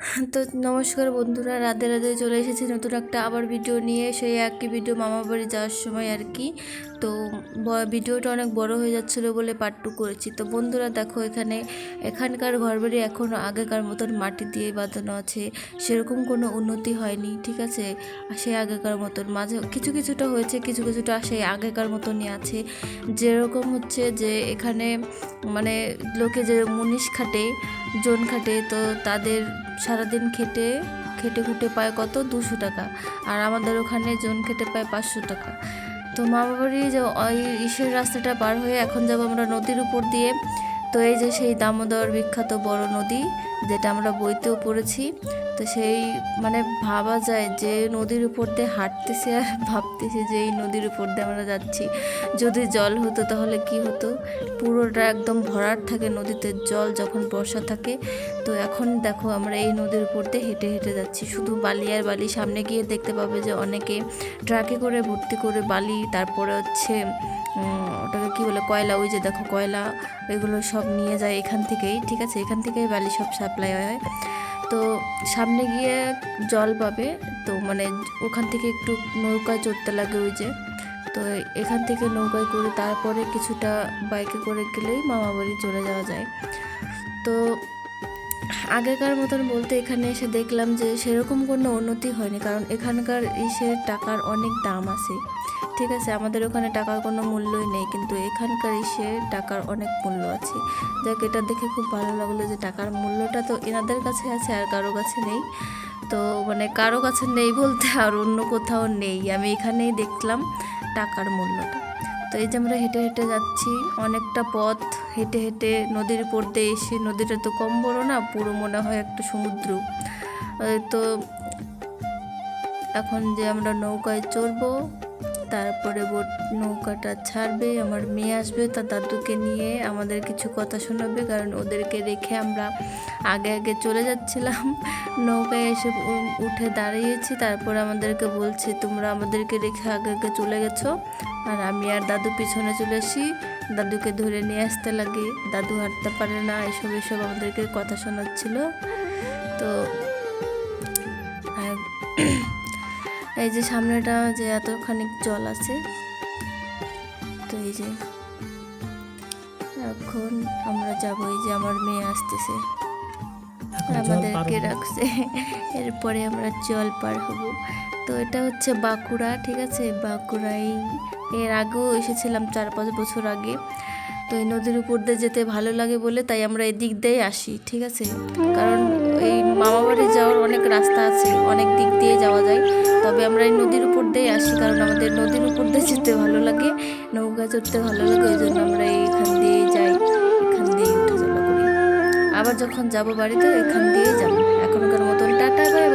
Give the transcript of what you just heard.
তো নমস্কার বন্ধুরা, রাধে রাধে। চলে এসেছি নতুন একটা আবার ভিডিও নিয়ে, সেই একই ভিডিও মামা বাড়ি যাওয়ার সময় আর কি। তো ভিডিওটা অনেক বড় হয়ে যাচ্ছিলো বলে পার্ট 2 করেছি। তো বন্ধুরা দেখো, এখানকার ঘরবাড়ি এখনও আগেকার মতন মাটি দিয়ে বাঁধানো আছে, সেরকম কোনো উন্নতি হয়নি, ঠিক আছে। সেই আগেকার মতন মাঝে কিছু কিছুটা হয়েছে, কিছু কিছুটা সেই আগেকার মতনই আছে। যেরকম হচ্ছে যে এখানে মানে লোকে যে মুনিশ খাটে, জন খাটে, তো তাদের সারাদিন খেটে খেটে খুটে পায় কত, 200 টাকা। আর আমাদের ওখানে জন খেটে পায় 500 টাকা। তো মামা বাড়ি যে ওই ইসের রাস্তাটা পার হয়ে এখন যাবো আমরা নদীর উপর দিয়ে। তো এই যে সেই দামোদর বিখ্যাত বড় নদী, যেটা আমরা বইতেও পড়েছি। তো সেই মানে ভাবা যায় যে নদীর উপর দিয়ে হাঁটতেছি আর ভাবতেছি যে এই নদীর উপর দিয়ে আমরা যাচ্ছি। যদি জল হতো তাহলে কি হতো, পুরোটা একদম ভরাট থাকে নদীতে জল যখন বর্ষা থাকে। তো এখন দেখো আমরা এই নদীর উপর দিয়ে হেঁটে হেঁটে যাচ্ছি, শুধু বালি আর বালি। সামনে গিয়ে দেখতে পাবে যে অনেকে ট্রাকে করে ভর্তি করে বালি, তারপরে হচ্ছে ওটাকে কী বলে, কয়লা, ওই যে দেখো কয়লা, এগুলো সব নিয়ে যায় এখান থেকেই, ঠিক আছে। এখান থেকেই বালি সব সাপ্লাই হয়। তো সামনে গিয়ে জল পাবে, তো মানে ওখান থেকে একটু নৌকায় চড়তে লাগে ওই যে। তো এখান থেকে নৌকায় করে তারপরে কিছুটা বাইকে করে গেলেই মামা বাড়ি চলে যাওয়া যায়। তো আগেকার মতন বলতে এখানে এসে দেখলাম যে সেরকম কোনো উন্নতি হয়নি, কারণ এখানকার টাকার অনেক দাম আছে, ঠিক আছে। আমাদের ওখানে টাকার কোনো মূল্যই নেই, কিন্তু এখানকার টাকার অনেক মূল্য আছে। যাক, এটা দেখে খুব ভালো লাগলো যে টাকার মূল্যটা তো এনাদের কাছে আছে আর কারো কাছে নেই। তো মানে কারো কাছে নেই বলতে আর অন্য কোথাও নেই, আমি এখানেই দেখলাম টাকার মূল্যটা। তো এই যে আমরা হেঁটে হেঁটে যাচ্ছি অনেকটা পথ, হেঁটে হেঁটে নদীর উপর দিয়ে এসে, নদীটা তো কম বড় না, পুরো মনে হয় একটা সমুদ্র। তো এখন যে আমরা নৌকায় চড়বো, তারপরে নৌকাটা ছাড়বে, আমার মেয়ে আসবে তার দাদুকে নিয়ে, আমাদের কিছু কথা শোনাবে, কারণ ওদেরকে রেখে আমরা আগে আগে চলে যাচ্ছিলাম। নৌকায় এসে উঠে দাঁড়িয়েছি, তারপর আমাদেরকে বলছে তোমরা আমাদেরকে রেখে আগে আগে চলে গেছো, আর আমি আর দাদু পিছনে চলে আসি, দাদুকে ধরে নিয়ে আসতে লাগে, দাদু হাঁটতে পারে না, এসব এসব আমাদেরকে কথা শোনাচ্ছিল। তো এই যে সামনেটা যে এতখানি জল আছে, তো এই যে এখন আমরা যাবো, এই যে আমার মেয়ে আসতেছে, আমাদেরকে রাখছে, এরপরে আমরা জল পার হব। তো এটা হচ্ছে বাঁকুড়া, ঠিক আছে। বাঁকুড়ায় এর আগেও এসেছিলাম 4-5 বছর আগে। তো এই নদীর উপর দিয়ে যেতে ভালো লাগে বলে তাই আমরা এদিক দিয়েই আসি, ঠিক আছে। কারণ এই মামাবাড়ি যাওয়ার অনেক রাস্তা আছে, অনেক দিক দিয়ে যাওয়া যায়, তবে আমরা এই নদীর উপর দিয়েই আসি, কারণ আমাদের নদীর উপর দিয়ে যেতে ভালো লাগে, নৌকা চড়তে ভালো লাগে, ওই জন্য আমরা এইখান দিয়েই যাই, এখান দিয়েই উঠে চলা করি। আবার যখন যাব বাড়িতে এখান দিয়েই যাব। এখনকার মতন টাটা, বাই।